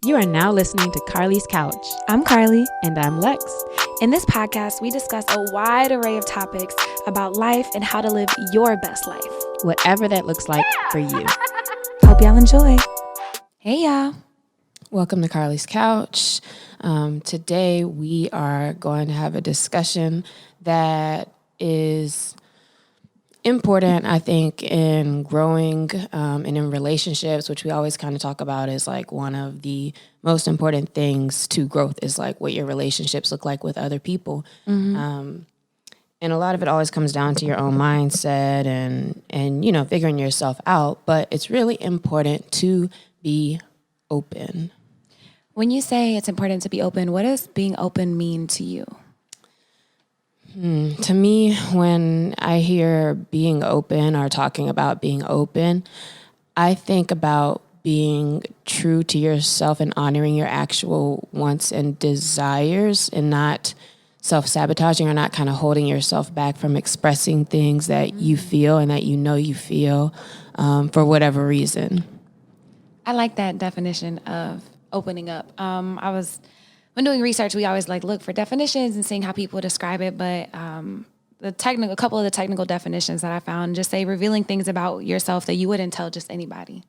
You are now listening to Carlie's Couch. I'm Carlie. And I'm Lex. In this podcast, we discuss a wide array of topics about life and how to live your best life. Whatever that looks like for you. Hope y'all enjoy. Hey, y'all. Welcome to Carlie's Couch. Today, we are going to have a discussion that is important, I think, in growing and in relationships, which we always kind of talk about is like one of the most important things to growth is like what your relationships look like with other people. Mm-hmm. And a lot of it always comes down to your own mindset and you know, figuring yourself out. But it's really important to be open. When you say it's important to be open, what does being open mean to you? To me, when I hear being open or talking about being open, I think about being true to yourself and honoring your actual wants and desires and not self-sabotaging or not kind of holding yourself back from expressing things that you feel and that you know you feel for whatever reason. I like that definition of opening up. When doing research, we always look for definitions and seeing how people describe it. But a couple of the technical definitions that I found just say revealing things about yourself that you wouldn't tell just anybody,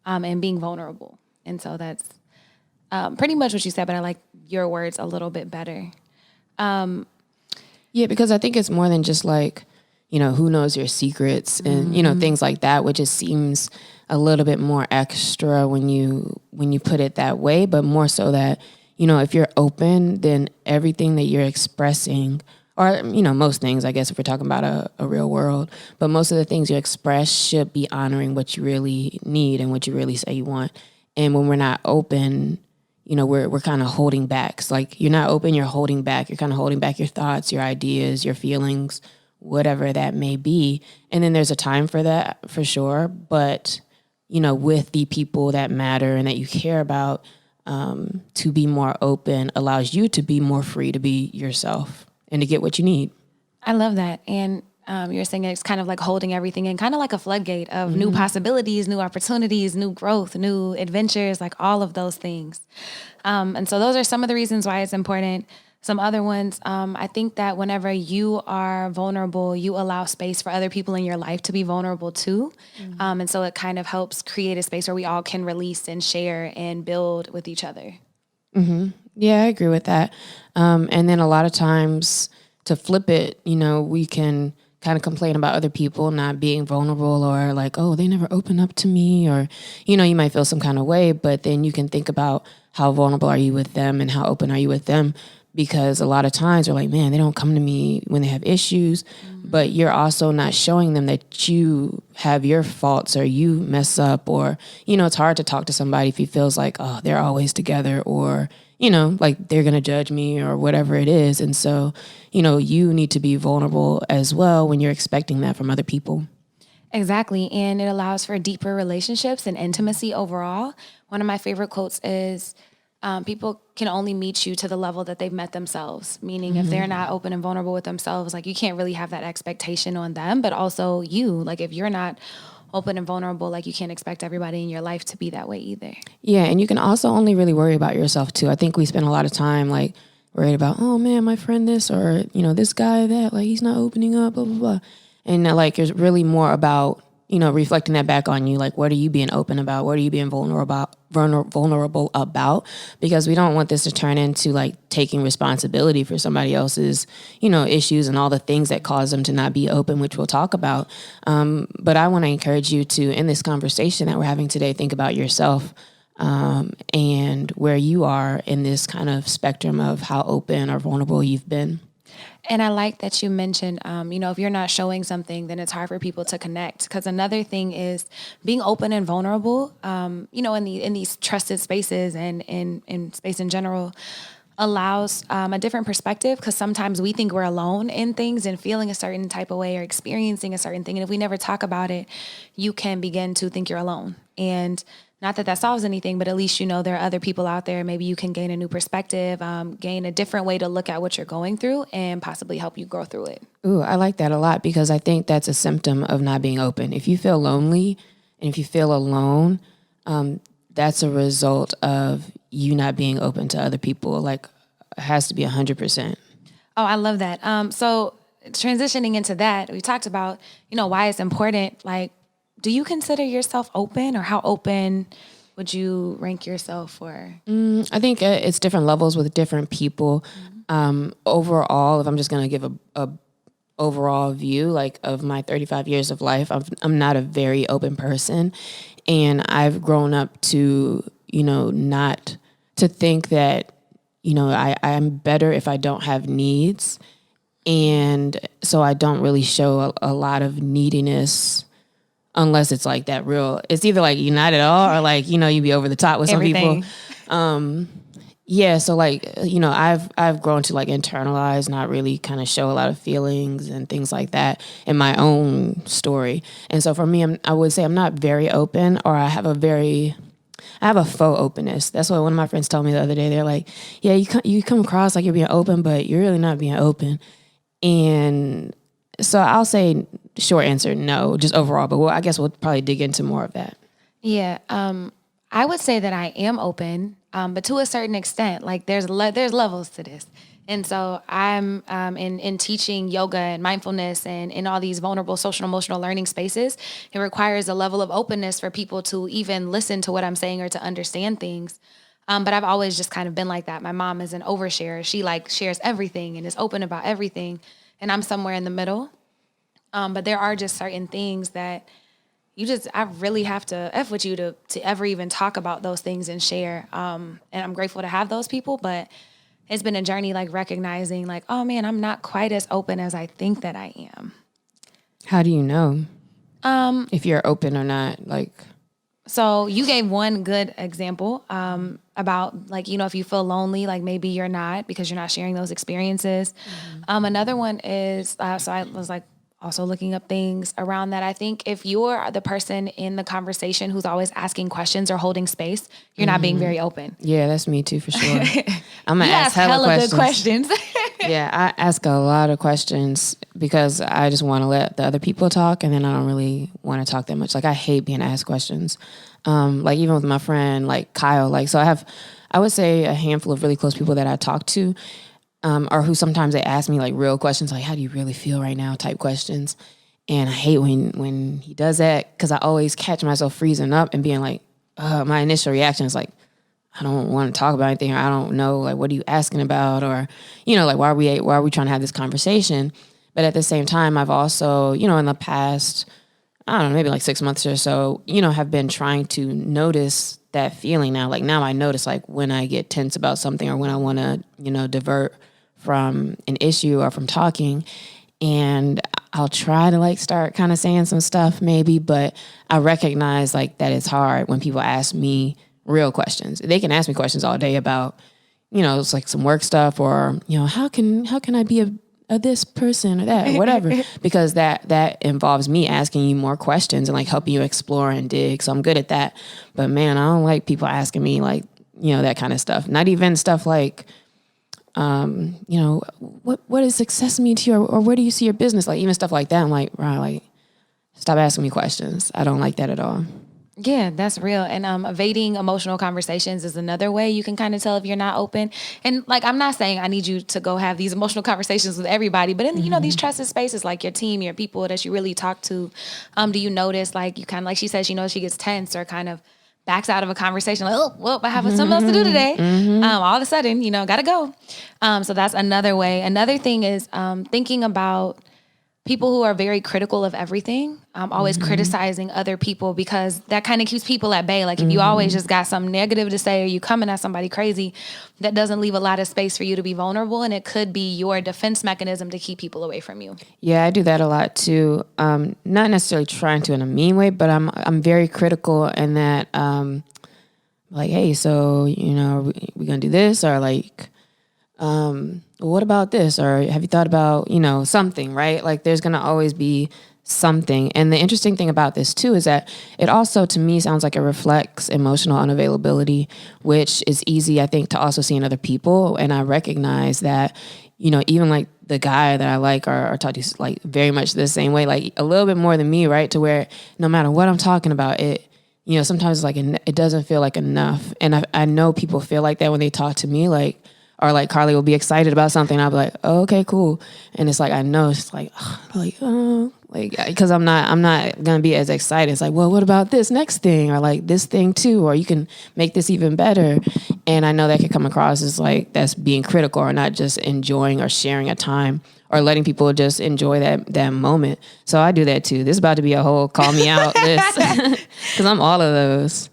and being vulnerable. And so that's pretty much what you said, but I like your words a little bit better. Yeah, because I think it's more than just like, you know, who knows your secrets and, you know, things like that, which just seems a little bit more extra when you put it that way, but more so that, you know, if you're open, then everything that you're expressing, or, you know, most things, I guess, if we're talking about a real world, but most of the things you express should be honoring what you really need and what you really say you want. And when we're not open, you know, we're kind of holding back. It's like you're not open, you're holding back. You're kind of holding back your thoughts, your ideas, your feelings, whatever that may be. And then there's a time for that, for sure. But, you know, with the people that matter and that you care about, to be more open allows you to be more free to be yourself and to get what you need. I love that. And you're saying it's kind of like holding everything in, kind of like a floodgate of new possibilities, new opportunities, new growth, new adventures, like all of those things. And so those are some of the reasons why it's important. Some other ones, I think that whenever you are vulnerable, you allow space for other people in your life to be vulnerable too. And so it kind of helps create a space where we all can release and share and build with each other. Mm-hmm. Yeah, I agree with that. And then a lot of times to flip it, you know, we can kind of complain about other people not being vulnerable or like, oh, they never open up to me, or, you know, you might feel some kind of way, but then you can think about how vulnerable are you with them and how open are you with them. Because a lot of times we're like, man, they don't come to me when they have issues, but you're also not showing them that you have your faults or you mess up, or, you know, it's hard to talk to somebody if he feels like, oh, they're always together, or, you know, like they're going to judge me or whatever it is. And so, you know, you need to be vulnerable as well when you're expecting that from other people. Exactly. And it allows for deeper relationships and intimacy overall. One of my favorite quotes is, people can only meet you to the level that they've met themselves. Meaning if they're not open and vulnerable with themselves, like you can't really have that expectation on them, but also you, like if you're not open and vulnerable, like you can't expect everybody in your life to be that way either. Yeah. And you can also only really worry about yourself too. I think we spend a lot of time like worried about, oh man, my friend this, or, you know, this guy that, like he's not opening up, blah, blah, blah. And like it's really more about, you know, reflecting that back on you. Like, what are you being open about? What are you being vulnerable about? Because we don't want this to turn into like taking responsibility for somebody else's, you know, issues and all the things that cause them to not be open, which we'll talk about. But I want to encourage you to, in this conversation that we're having today, think about yourself and where you are in this kind of spectrum of how open or vulnerable you've been. And I like that you mentioned, you know, if you're not showing something, then it's hard for people to connect. Because another thing is being open and vulnerable, you know, in these trusted spaces and in space in general, allows a different perspective. Because sometimes we think we're alone in things and feeling a certain type of way or experiencing a certain thing. And if we never talk about it, you can begin to think you're alone. And not that solves anything, but at least you know there are other people out there. Maybe you can gain a new perspective, gain a different way to look at what you're going through and possibly help you grow through it. Ooh, I like that a lot because I think that's a symptom of not being open. If you feel lonely and if you feel alone, that's a result of you not being open to other people. Like, it has to be 100%. Oh, I love that. So transitioning into that, we talked about, why it's important. Like, do you consider yourself open, or how open would you rank yourself for? I think it's different levels with different people. Overall, if I'm just going to give a overall view, like, of my 35 years of life, I'm not a very open person. And I've grown up to, not to think that, I'm better if I don't have needs. And so I don't really show a lot of neediness unless it's like that real, it's either like you're not at all, or like, you be over the top with some Everything. people. Yeah. So like, I've grown to like internalize, not really kind of show a lot of feelings and things like that in my own story. And so for me, I would say I'm not very open, or I have a faux openness. That's what one of my friends told me the other day. They're like, yeah, you come across like you're being open, but you're really not being open. And so I'll say short answer, no, just overall. But I guess we'll probably dig into more of that. Yeah. I would say that I am open, but to a certain extent. Like, there's levels to this. And so I'm in teaching yoga and mindfulness and in all these vulnerable social emotional learning spaces. It requires a level of openness for people to even listen to what I'm saying or to understand things. But I've always just kind of been like that. My mom is an oversharer. She like shares everything and is open about everything. And I'm somewhere in the middle. But there are just certain things that I really have to F with you to ever even talk about those things and share. And I'm grateful to have those people, but it's been a journey, like recognizing like, oh man, I'm not quite as open as I think that I am. How do you know if you're open or not? Like, so you gave one good example about like, if you feel lonely, like maybe you're not because you're not sharing those experiences. Another one is, so I was like, also looking up things around that. I think if you're the person in the conversation who's always asking questions or holding space, you're not being very open. Yeah, that's me too, for sure. I'm going to ask hella good questions. Yeah, I ask a lot of questions because I just want to let the other people talk, and then I don't really want to talk that much. Like, I hate being asked questions. Like, even with my friend, like Kyle, like, so I would say a handful of really close people that I talk to, or who sometimes they ask me like real questions, like, how do you really feel right now type questions. And I hate when he does that, because I always catch myself freezing up and being like, my initial reaction is like, I don't want to talk about anything, or I don't know, like, what are you asking about? Or, like, why are we trying to have this conversation? But at the same time, I've also, in the past, I don't know, maybe like 6 months or so, have been trying to notice that feeling now. Like, now I notice like when I get tense about something, or when I want to, divert from an issue or from talking, and I'll try to like start kind of saying some stuff maybe, but I recognize like that it's hard when people ask me real questions. They can ask me questions all day about, it's like some work stuff, or, how can I be a this person or that, or whatever, because that involves me asking you more questions and like helping you explore and dig. So I'm good at that. But man, I don't like people asking me like, that kind of stuff. Not even stuff like, what does success mean to you, or where do you see your business? Like, even stuff like that. I'm like, right, like, stop asking me questions. I don't like that at all. Yeah, that's real. And evading emotional conversations is another way you can kind of tell if you're not open. And like, I'm not saying I need you to go have these emotional conversations with everybody, but in these trusted spaces, like your team, your people that you really talk to, do you notice like you kind of, like she says, she gets tense or kind of backs out of a conversation, like, oh, well, I have something else to do today. All of a sudden, gotta go. So that's another way. Another thing is thinking about people who are very critical of everything, always criticizing other people, because that kind of keeps people at bay. Like, if you always just got something negative to say, or you coming at somebody crazy, that doesn't leave a lot of space for you to be vulnerable. And it could be your defense mechanism to keep people away from you. Yeah, I do that a lot too. Not necessarily trying to in a mean way, but I'm very critical in that, like, hey, so, we gonna do this, or like, what about this? Or have you thought about, something, right? Like, there's going to always be something. And the interesting thing about this too is that it also, to me, sounds like it reflects emotional unavailability, which is easy, I think, to also see in other people. And I recognize that, even like the guy that I like or talk to, like, very much the same way, like a little bit more than me, right? To where no matter what I'm talking about, sometimes it's like it doesn't feel like enough. And I know people feel like that when they talk to me, like, or like Carlie will be excited about something. I'll be like, oh, okay, cool. And it's like, I know it's like, because I'm not going to be as excited. It's like, well, what about this next thing? Or like this thing too, or you can make this even better. And I know that can come across as like, that's being critical or not just enjoying or sharing a time or letting people just enjoy that moment. So I do that too. This is about to be a whole call me out list because I'm all of those.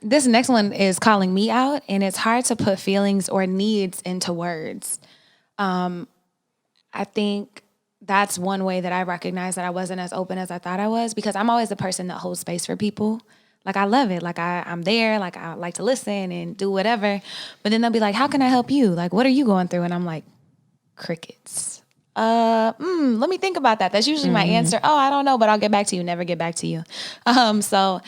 This next one is calling me out, and it's hard to put feelings or needs into words. I think that's one way that I recognize that I wasn't as open as I thought I was, because I'm always the person that holds space for people. Like, I love it. Like, I'm there. Like, I like to listen and do whatever. But then they'll be like, how can I help you? Like, what are you going through? And I'm like, crickets. Let me think about that. That's usually my answer. Oh, I don't know, but I'll get back to you. Never get back to you. So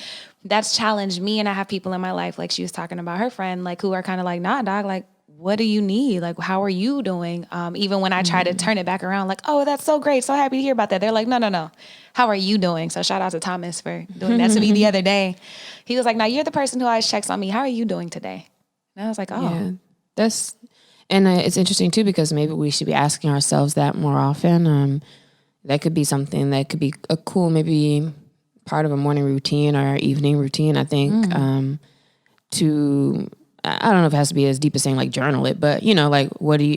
that's challenged me. And I have people in my life, like she was talking about her friend, like, who are kind of like, nah, dog, like, what do you need? Like, how are you doing? Even when I try to turn it back around, like, oh, that's so great. So happy to hear about that. They're like, no. How are you doing? So shout out to Thomas for doing that to me the other day. He was like, now you're the person who always checks on me. How are you doing today? And I was like, oh. Yeah, it's interesting too, because maybe we should be asking ourselves that more often. That could be something that could be a cool, maybe part of a morning routine or evening routine. I think I don't know if it has to be as deep as saying like journal it, but like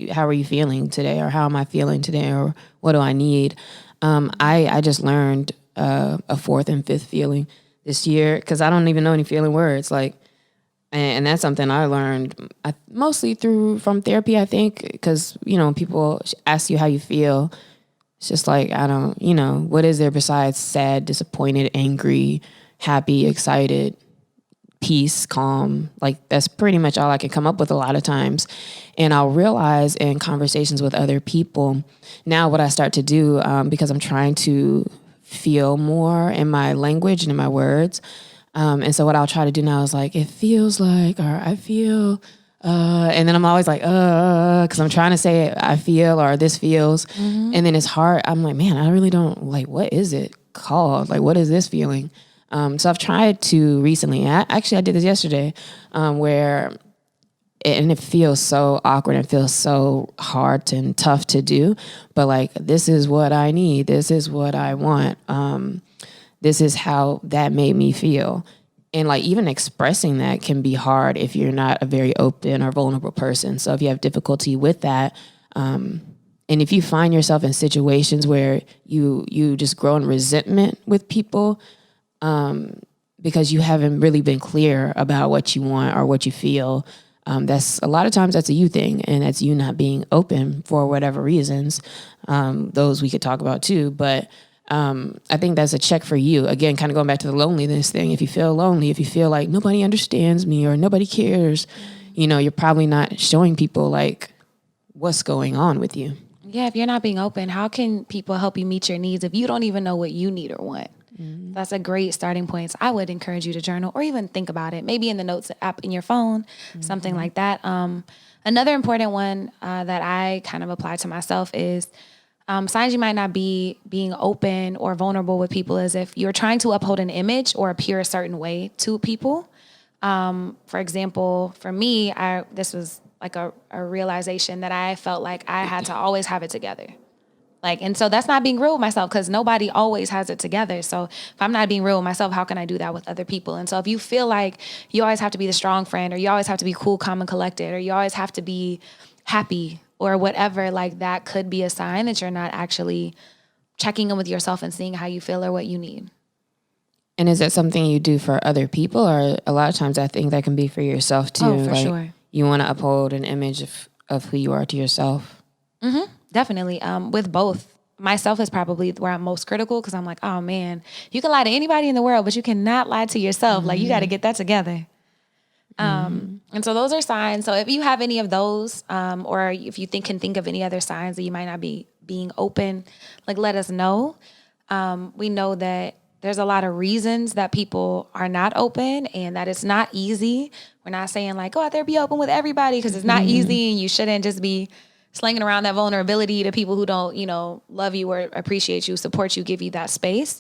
how are you feeling today, or how am I feeling today, or what do I need? I just learned a fourth and fifth feeling this year, because I don't even know any feeling words, like. And that's something I learned mostly from therapy, I think, because, people ask you how you feel. It's just like, I don't, what is there besides sad, disappointed, angry, happy, excited, peace, calm? Like, that's pretty much all I can come up with a lot of times. And I'll realize in conversations with other people, now what I start to do, because I'm trying to feel more in my language and in my words, and so what I'll try to do now is like, it feels like, or I feel, and then I'm always like, because I'm trying to say I feel, or this feels. And then it's hard. I'm like, man, I really don't, like, what is it called? Like, what is this feeling? So I've tried to recently, I did this yesterday, where, and it feels so awkward and feels so hard and tough to do, but like, this is what I need. This is what I want. This is how that made me feel. And like, even expressing that can be hard if you're not a very open or vulnerable person. So if you have difficulty with that, and if you find yourself in situations where you just grow in resentment with people, because you haven't really been clear about what you want or what you feel, that's a lot of times that's a you thing, and that's you not being open for whatever reasons. Those we could talk about too, but I think that's a check for you. Again, kind of going back to the loneliness thing. If you feel lonely, if you feel like nobody understands me or nobody cares, you're probably not showing people like what's going on with you. Yeah, if you're not being open, how can people help you meet your needs if you don't even know what you need or want? That's a great starting point. So I would encourage you to journal or even think about it, maybe in the notes app in your phone, something like that. Another important one that I kind of apply to myself is signs you might not be being open or vulnerable with people is if you're trying to uphold an image or appear a certain way to people. For example, for me, this was like a realization that I felt like I had to always have it together. And so that's not being real with myself, because nobody always has it together. So if I'm not being real with myself, how can I do that with other people? And so if you feel like you always have to be the strong friend, or you always have to be cool, calm, and collected, or you always have to be happy or whatever, like, that could be a sign that you're not actually checking in with yourself and seeing how you feel or what you need. And is that something you do for other people? Or a lot of times I think that can be for yourself too. Oh, for sure. You want to uphold an image of who you are to yourself. Definitely. With both. Myself is probably where I'm most critical, because I'm like, oh man, you can lie to anybody in the world, but you cannot lie to yourself. Like, you got to get that together. And so those are signs. So if you have any of those, or if you can think of any other signs that you might not be being open, like, let us know. We know that there's a lot of reasons that people are not open, and that it's not easy. We're not saying like, go out there, be open with everybody, because it's not easy, and you shouldn't just be slinging around that vulnerability to people who don't, love you or appreciate you, support you, give you that space.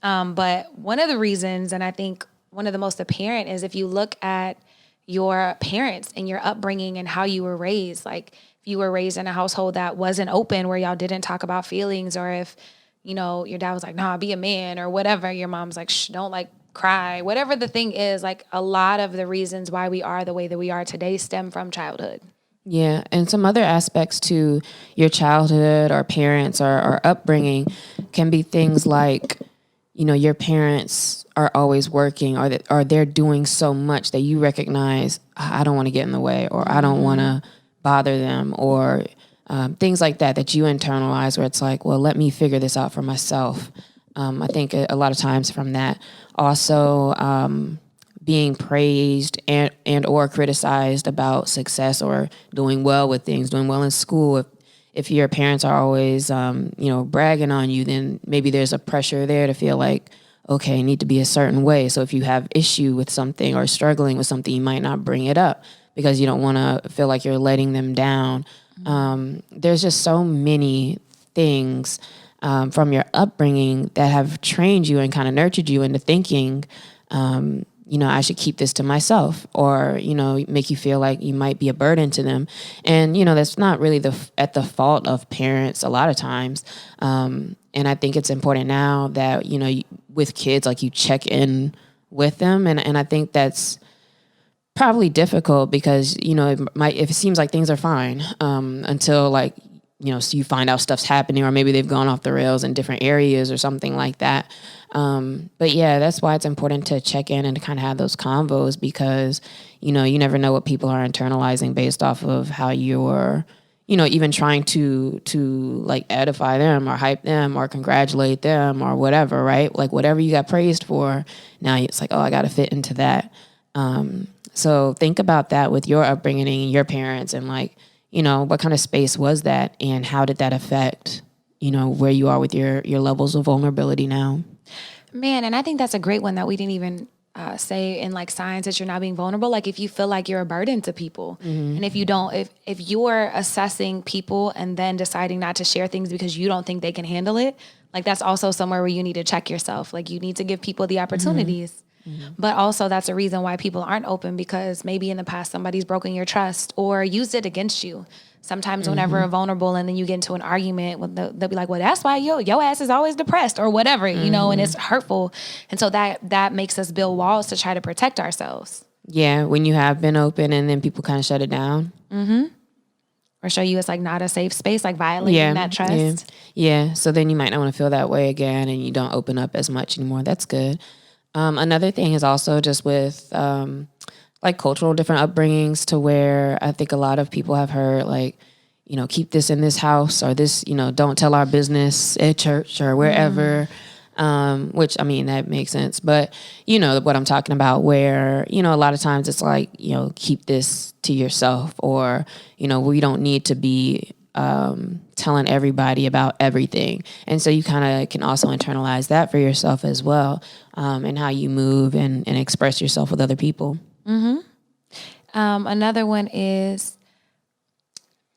But one of the reasons, and I think one of the most apparent is if you look at your parents and your upbringing and how you were raised. Like if you were raised in a household that wasn't open, where y'all didn't talk about feelings, or if, you know, your dad was like, nah, be a man or whatever. Your mom's like, shh, don't like cry. Whatever the thing is, like a lot of the reasons why we are the way that we are today stem from childhood. Yeah, and some other aspects to your childhood or parents or upbringing can be things like, you know, your parents are always working, or they're doing so much that you recognize, I don't want to get in the way, or I don't want to bother them, or things like that you internalize, where it's like, well, let me figure this out for myself. I think a lot of times from that. Also, being praised and or criticized about success or doing well with things, doing well in school. If your parents are always, bragging on you, then maybe there's a pressure there to feel like, okay, I need to be a certain way. So if you have issue with something or struggling with something, you might not bring it up because you don't want to feel like you're letting them down. There's just so many things from your upbringing that have trained you and kind of nurtured you into thinking, I should keep this to myself, or, make you feel like you might be a burden to them. And, that's not really at the fault of parents a lot of times. And I think it's important now that, with kids, like you check in with them. And I think that's probably difficult because, if it seems like things are fine, until so you find out stuff's happening, or maybe they've gone off the rails in different areas or something like that. But yeah, that's why it's important to check in and to kind of have those convos, because, you never know what people are internalizing based off of how you're, even trying to like edify them or hype them or congratulate them or whatever, right? Like whatever you got praised for, now it's like, oh, I got to fit into that. So think about that with your upbringing and your parents, and what kind of space was that, and how did that affect, where you are with your levels of vulnerability now? Man, and I think that's a great one that we didn't even say in signs that you're not being vulnerable. Like if you feel like you're a burden to people, and if you don't, if you're assessing people and then deciding not to share things because you don't think they can handle it, that's also somewhere where you need to check yourself. Like you need to give people the opportunities. But also that's a reason why people aren't open, because maybe in the past somebody's broken your trust or used it against you. Sometimes whenever you're vulnerable and then you get into an argument, they'll be like, well, that's why your ass is always depressed or whatever, and it's hurtful. And so that makes us build walls to try to protect ourselves. Yeah, when you have been open and then people kind of shut it down. Or show you it's not a safe space, violating that trust. Yeah, so then you might not want to feel that way again, and you don't open up as much anymore. That's good. Another thing is also just with cultural different upbringings, to where I think a lot of people have heard keep this in this house, or this, don't tell our business at church or wherever, which I mean, that makes sense. But what I'm talking about, where, a lot of times it's keep this to yourself, or, we don't need to be telling everybody about everything. And so you kind of can also internalize that for yourself as well, and how you move and express yourself with other people. Another one is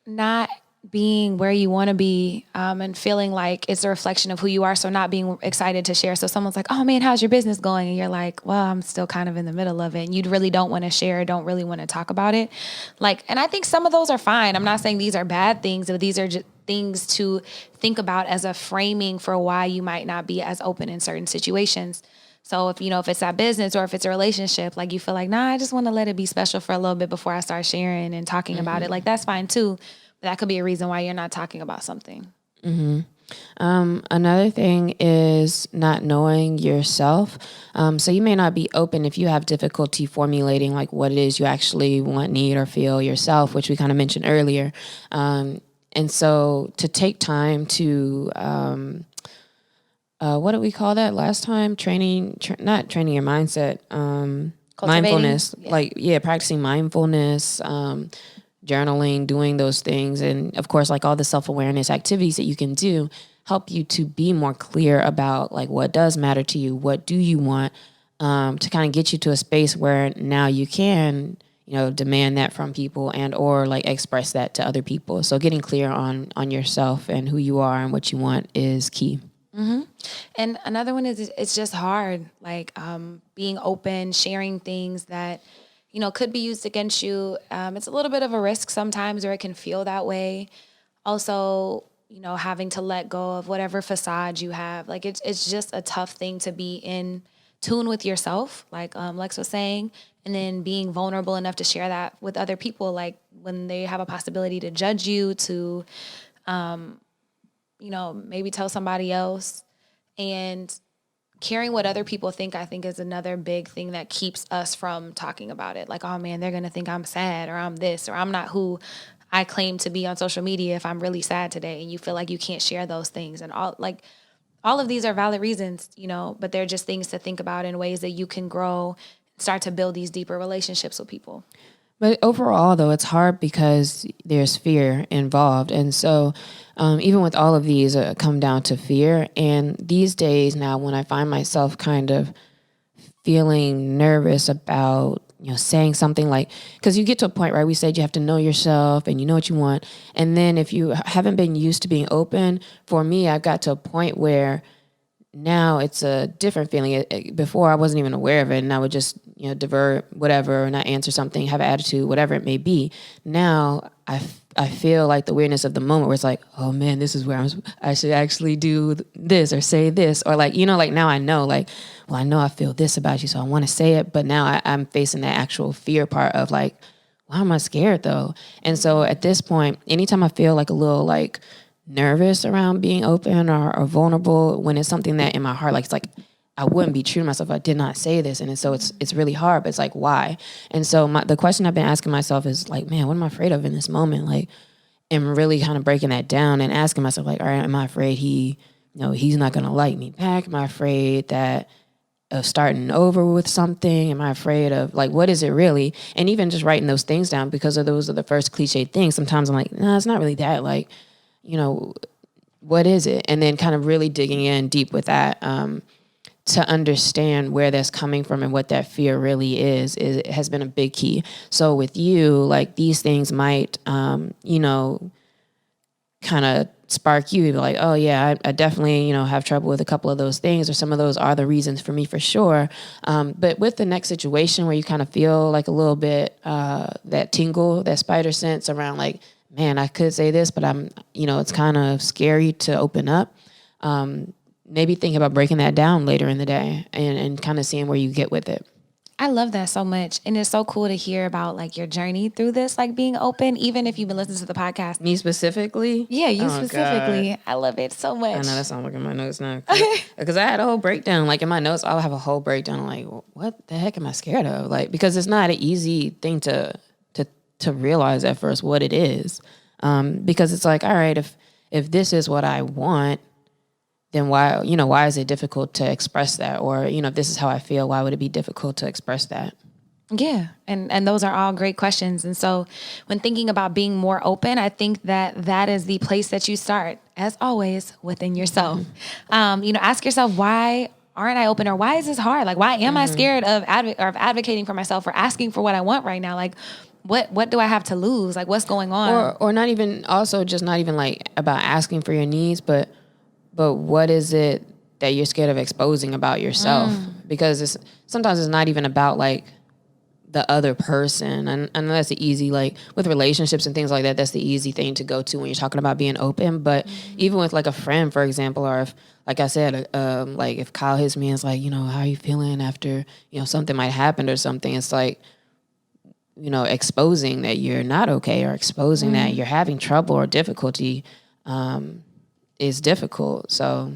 not being where you want to be, and feeling like it's a reflection of who you are. So not being excited to share. So someone's like, oh man, how's your business going? And you're like, well, I'm still kind of in the middle of it. And you really don't want to share, don't really want to talk about it. And I think some of those are fine. I'm not saying these are bad things, but these are just things to think about as a framing for why you might not be as open in certain situations. So if it's that business or if it's a relationship, you feel like, nah, I just want to let it be special for a little bit before I start sharing and talking about it. That's fine too. But that could be a reason why you're not talking about something. Another thing is not knowing yourself. So you may not be open if you have difficulty formulating what it is you actually want, need, or feel yourself, which we kind of mentioned earlier. And so to take time to, what did we call that last time? Not training your mindset, mindfulness, practicing mindfulness, journaling, doing those things. And of course, all the self-awareness activities that you can do help you to be more clear about what does matter to you, what do you want, to kind of get you to a space where now you can, demand that from people and or express that to other people. So getting clear on yourself and who you are and what you want is key. And another one is it's just hard, like being open, sharing things that, could be used against you. It's a little bit of a risk sometimes, or it can feel that way. Also, having to let go of whatever facade you have. Like it's just a tough thing to be in tune with yourself, like Lex was saying, and then being vulnerable enough to share that with other people, like when they have a possibility to judge you, to maybe tell somebody else. And caring what other people think, I think, is another big thing that keeps us from talking about it. Like, oh man, they're going to think I'm sad, or I'm this, or I'm not who I claim to be on social media if I'm really sad today. And you feel like you can't share those things. And all of these are valid reasons, but they're just things to think about in ways that you can grow, start to build these deeper relationships with people. But overall, though, it's hard because there's fear involved. And so even with all of these, come down to fear. And these days now, when I find myself kind of feeling nervous about, saying something like, because you get to a point, right? We said you have to know yourself and you know what you want. And then if you haven't been used to being open, for me, I've got to a point where now it's a different feeling. Before I wasn't even aware of it, and I would just divert whatever, or not answer something, have an attitude, whatever it may be. Now I feel like the weirdness of the moment where it's like, oh man, this is where I should actually do this or say this, or like now I know, like, well, I know I feel this about you, so I want to say it, but now I'm facing that actual fear part of like, why am I scared though? And so at this point, anytime I feel like a little like nervous around being open or vulnerable, when it's something that in my heart, like, it's like I wouldn't be true to myself if I did not say this. And so it's really hard, but it's like, why? And so the question I've been asking myself is like, man, what am I afraid of in this moment? Like, and really kind of breaking that down and asking myself, like, all right, am I afraid he's not going to like me back? Am I afraid of starting over with something? Am I afraid of, like, what is it really? And even just writing those things down, because those are the first cliche things. Sometimes I'm like, no, it's not really that. Like, what is it? And then kind of really digging in deep with that to understand where that's coming from and what that fear really is, it has been a big key. So with you, like, these things might, kind of spark you, like, oh yeah, I definitely, have trouble with a couple of those things, or some of those are the reasons for me for sure. But with the next situation where you kind of feel like a little bit that tingle, that spider sense around like, man, I could say this, but I'm, it's kind of scary to open up. Maybe think about breaking that down later in the day and kind of seeing where you get with it. I love that so much. And it's so cool to hear about like your journey through this, like being open, even if you've been listening to the podcast. Me specifically? Yeah, you specifically. God. I love it so much. I know, that's how I'm looking at my notes now. Because I had a whole breakdown. Like in my notes, I'll have a whole breakdown. Like, what the heck am I scared of? Like, because it's not an easy thing to realize at first what it is. Because it's like, all right, if this is what I want, then why is it difficult to express that? Or, if this is how I feel, why would it be difficult to express that? Yeah. And those are all great questions. And so when thinking about being more open, I think that is the place that you start, as always, within yourself. Ask yourself, why aren't I open? Or why is this hard? Like, why am I scared of advocating for myself, or asking for what I want right now? Like, what do I have to lose? Like, what's going on? Or not even, also just not even like about asking for your needs, but what is it that you're scared of exposing about yourself? Because sometimes it's not even about like the other person. And I know that's the easy, like with relationships and things like that, that's the easy thing to go to when you're talking about being open. But even with like a friend, for example, or if, like I said, like if Kyle hits me and it's like, how are you feeling after, something might happen or something, it's like, exposing that you're not okay, or exposing that you're having trouble or difficulty is difficult. So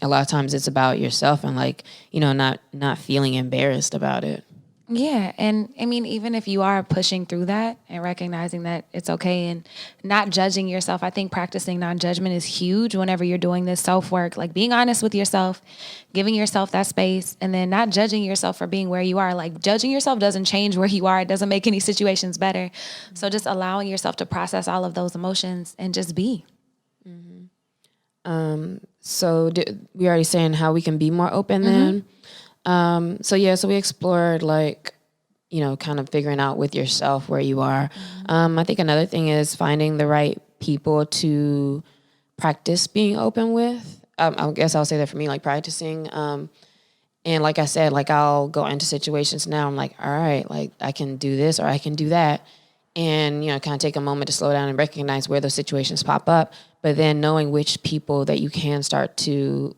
a lot of times it's about yourself and like, not feeling embarrassed about it. Yeah. And I mean, even if you are pushing through that and recognizing that it's okay and not judging yourself, I think practicing non-judgment is huge whenever you're doing this self-work, like being honest with yourself, giving yourself that space, and then not judging yourself for being where you are. Like, judging yourself doesn't change where you are. It doesn't make any situations better. So just allowing yourself to process all of those emotions and just be. So we already saying how we can be more open then. So we explored like, kind of figuring out with yourself where you are. I think another thing is finding the right people to practice being open with. I guess I'll say that for me, like practicing. And like I said, like I'll go into situations now. I'm like, all right, like I can do this or I can do that. And, kind of take a moment to slow down and recognize where those situations pop up. But then knowing which people that you can start to,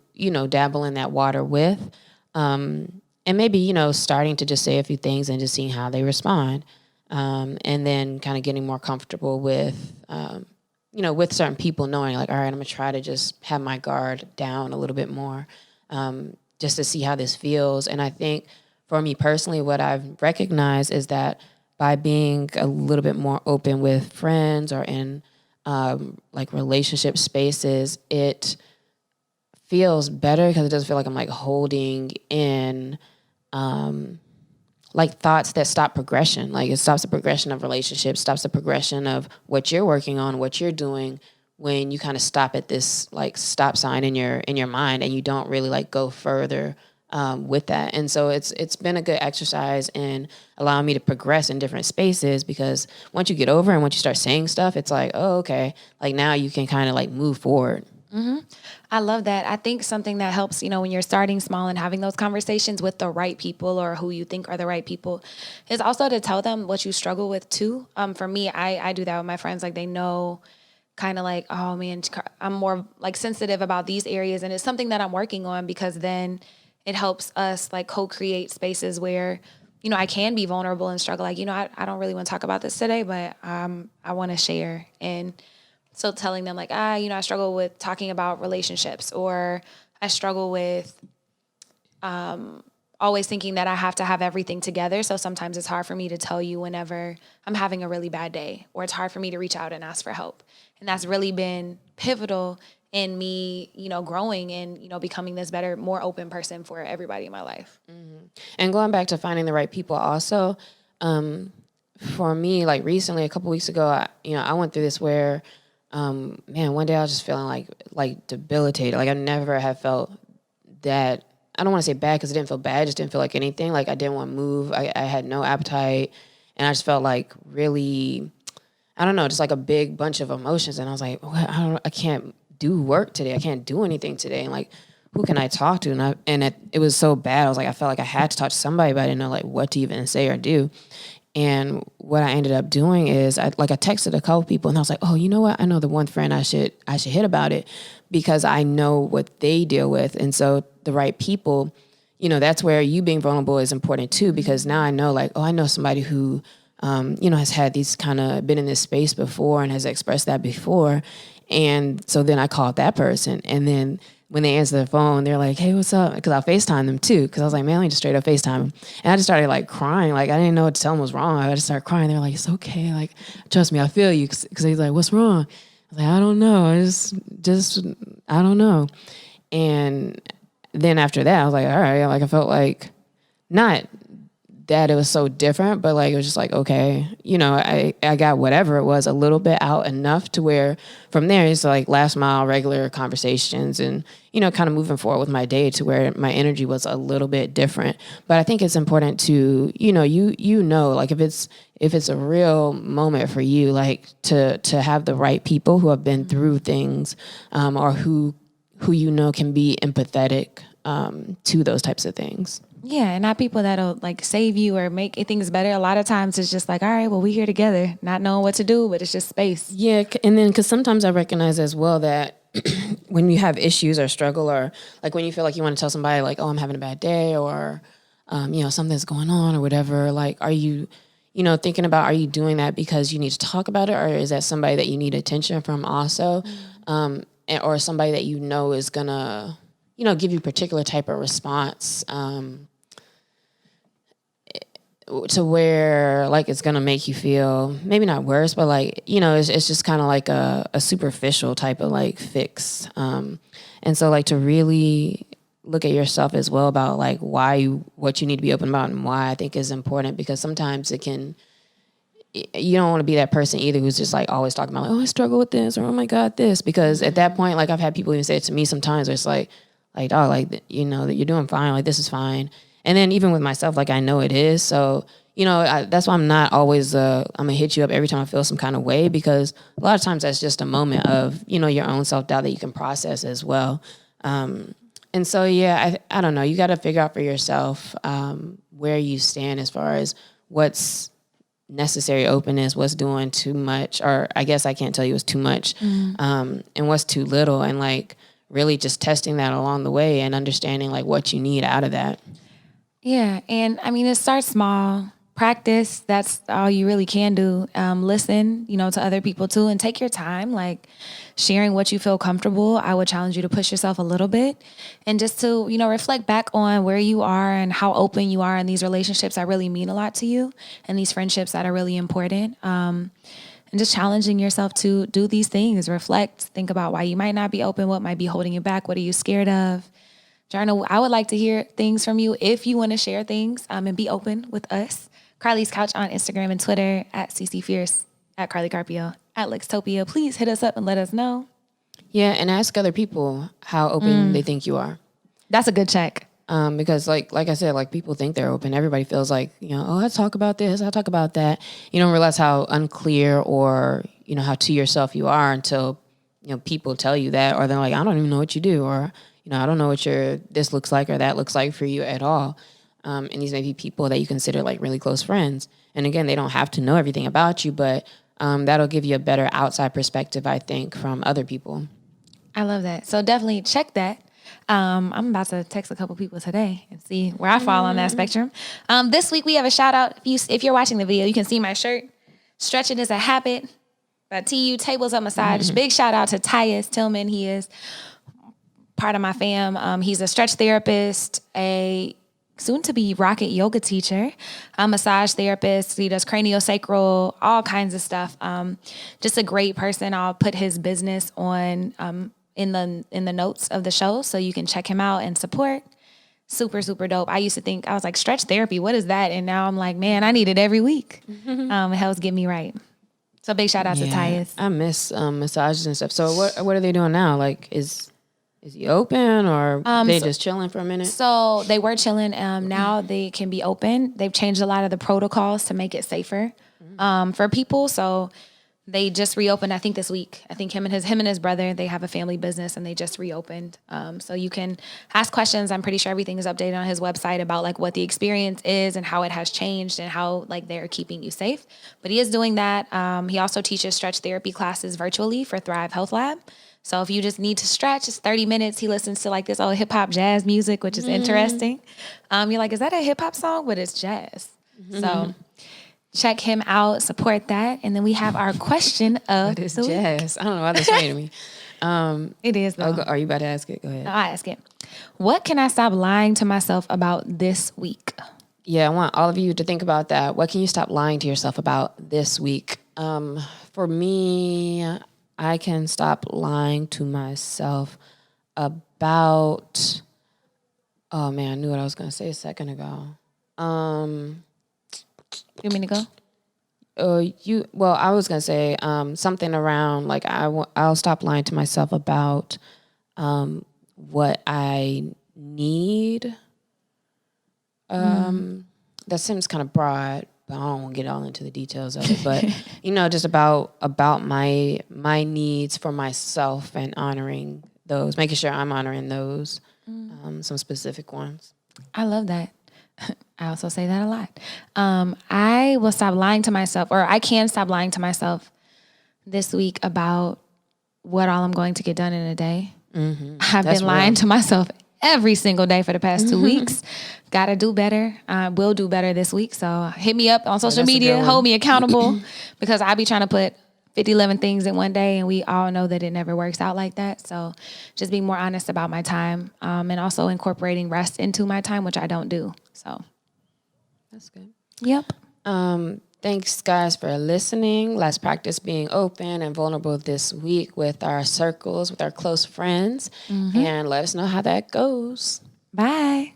dabble in that water with. And maybe, starting to just say a few things and just seeing how they respond. And then kind of getting more comfortable with, with certain people, knowing like, all right, I'm going to try to just have my guard down a little bit more, just to see how this feels. And I think for me personally, what I've recognized is that by being a little bit more open with friends or in like relationship spaces, it feels better because it doesn't feel like I'm like holding in like thoughts that stop progression. Like it stops the progression of relationships, stops the progression of what you're working on, what you're doing, when you kind of stop at this like stop sign in your mind and you don't really like go further with that. And so it's been a good exercise in allowing me to progress in different spaces, because once you get over and once you start saying stuff, it's like, oh, okay, like now you can kind of like move forward. Mm-hmm. I love that. I think something that helps, when you're starting small and having those conversations with the right people or who you think are the right people, is also to tell them what you struggle with too. For me, I do that with my friends. Like they know kind of like, oh man, I'm more like sensitive about these areas. And it's something that I'm working on, because then it helps us like co-create spaces where, I can be vulnerable and struggle. Like, I don't really want to talk about this today, but I want to share. And so telling them like, I struggle with talking about relationships, or I struggle with always thinking that I have to have everything together. So sometimes it's hard for me to tell you whenever I'm having a really bad day, or it's hard for me to reach out and ask for help. And that's really been pivotal in me, growing and, becoming this better, more open person for everybody in my life. Mm-hmm. And going back to finding the right people also, for me, like recently, a couple weeks ago, I went through this where, one day I was just feeling like debilitated. Like I never have felt that. I don't want to say bad because it didn't feel bad. I just didn't feel like anything. Like I didn't want to move. I had no appetite. And I just felt like really, I don't know, just like a big bunch of emotions. And I was like, I can't do work today. I can't do anything today. And like, who can I talk to? And it was so bad. I felt like I had to talk to somebody, but I didn't know like what to even say or do. And what I ended up doing is I texted a couple people, and I was like, oh, you know what? I know the one friend I should hit about it, because I know what they deal with. And so the right people, that's where you being vulnerable is important too, because now I know like, oh, I know somebody who, has had these kind of been in this space before and has expressed that before. And so then I called that person, and then when they answer the phone, they're like, hey, what's up? Because I FaceTime them too. Because I was like, man, let me just straight up FaceTime them. And I just started like crying. Like I didn't know what to tell them was wrong. I just started crying. They're like, it's okay. Like, trust me, I feel you. Because he's like, what's wrong? I was like, I don't know. I just, I don't know. And then after that, I was like, all right. Like I felt like not that it was so different, but like it was just like, okay, I got whatever it was a little bit out enough to where from there it's like last mile regular conversations and kind of moving forward with my day to where my energy was a little bit different. But I think it's important to like if it's a real moment for you, like to have the right people who have been through things, or who can be empathetic to those types of things. Yeah, and not people that'll like save you or make things better. A lot of times it's just like, all right, well, we're here together, not knowing what to do, but it's just space. Yeah, and then because sometimes I recognize as well that when you have issues or struggle, or like when you feel like you want to tell somebody like, oh, I'm having a bad day, or something's going on or whatever, like are you thinking about, are you doing that because you need to talk about it, or is that somebody that you need attention from also, or somebody that is gonna give you a particular type of response, to where like it's gonna make you feel maybe not worse, but like it's just kind of like a superficial type of like fix, and so like to really look at yourself as well about like what you need to be open about and why I think is important, because sometimes you don't want to be that person either who's just like always talking about like, oh, I struggle with this, or oh my god this, because at that point like I've had people even say it to me sometimes where it's like dog, like that you're doing fine, like this is fine. And then even with myself, like I know it is. So, that's why I'm not always, I'm going to hit you up every time I feel some kind of way, because a lot of times that's just a moment of, your own self-doubt that you can process as well. And so, yeah, I don't know. You got to figure out for yourself where you stand as far as what's necessary openness, what's doing too much, or I guess I can't tell you what's too much, and what's too little, and like really just testing that along the way and understanding like what you need out of that. Yeah. And I mean, it starts small. Practice. That's all you really can do. Listen, to other people too, and take your time, like sharing what you feel comfortable. I would challenge you to push yourself a little bit and just to, reflect back on where you are and how open you are in these relationships that really mean a lot to you and these friendships that are really important. And just challenging yourself to do these things, reflect, think about why you might not be open, what might be holding you back, what are you scared of? Journal. I would like to hear things from you if you want to share things and be open with us. Carlie's Couch on Instagram and Twitter at @CCFierce, at Carlie Carpio, at Lextopia. Please hit us up and let us know. Yeah, and ask other people how open they think you are. That's a good check. Because like I said, like people think they're open. Everybody feels like, I talk about this, I talk about that. You don't realize how unclear or, how to yourself you are until, people tell you that, or they're like, I don't even know what you do, or, I don't know what this looks like or that looks like for you at all. And these may be people that you consider like really close friends. And again, they don't have to know everything about you, but that'll give you a better outside perspective, I think, from other people. I love that. So definitely check that. I'm about to text a couple people today and see where I fall on that spectrum. This week we have a shout out. If you're watching the video, you can see my shirt. Stretching is a habit by TU TablesUp Massage. Big shout out to Tyus Tillman. He is part of my fam. He's a stretch therapist, a soon-to-be rocket yoga teacher, a massage therapist. He does craniosacral, all kinds of stuff. Just a great person. I'll put his business on in the notes of the show so you can check him out and support. Super, super dope. I used to think, I was like, stretch therapy, what is that? And now I'm like, man, I need it every week. It helps get me right. So big shout out to Tyus. I miss massages and stuff. So what are they doing now? Like, is he open or they just chilling for a minute? So they were chilling. Now they can be open. They've changed a lot of the protocols to make it safer for people. So they just reopened, I think this week. I think him and his brother, they have a family business and they just reopened. So you can ask questions. I'm pretty sure everything is updated on his website about like what the experience is and how it has changed and how like they're keeping you safe. But he is doing that. He also teaches stretch therapy classes virtually for Thrive Health Lab. So if you just need to stretch, it's 30 minutes. He listens to like this old hip hop jazz music, which is interesting. You're like, is that a hip hop song? But it's jazz. So check him out, support that. And then we have our question of what is jazz? I don't know why that's funny to me. It is though. Are you about to ask it? Go ahead. I'll ask it. What can I stop lying to myself about this week? Yeah, I want all of you to think about that. What can you stop lying to yourself about this week? For me, I can stop lying to myself about, oh man, I knew what I was going to say a second ago. You want me to go? I was going to say something around like I'll stop lying to myself about what I need. That seems kind of broad. I don't want to get all into the details of it, but just about my needs for myself and honoring those, making sure I'm honoring those, some specific ones. I love that. I also say that a lot. I will stop lying to myself, or I can stop lying to myself this week about what all I'm going to get done in a day. I've been lying to myself every single day for the past 2 weeks. Got to do better. I will do better this week. So hit me up on social media. Hold me accountable because I be trying to put 50, 11 things in one day, and we all know that it never works out like that. So just being more honest about my time and also incorporating rest into my time, which I don't do. So that's good. Yep. Thanks, guys, for listening. Let's practice being open and vulnerable this week with our circles, with our close friends, and let us know how that goes. Bye.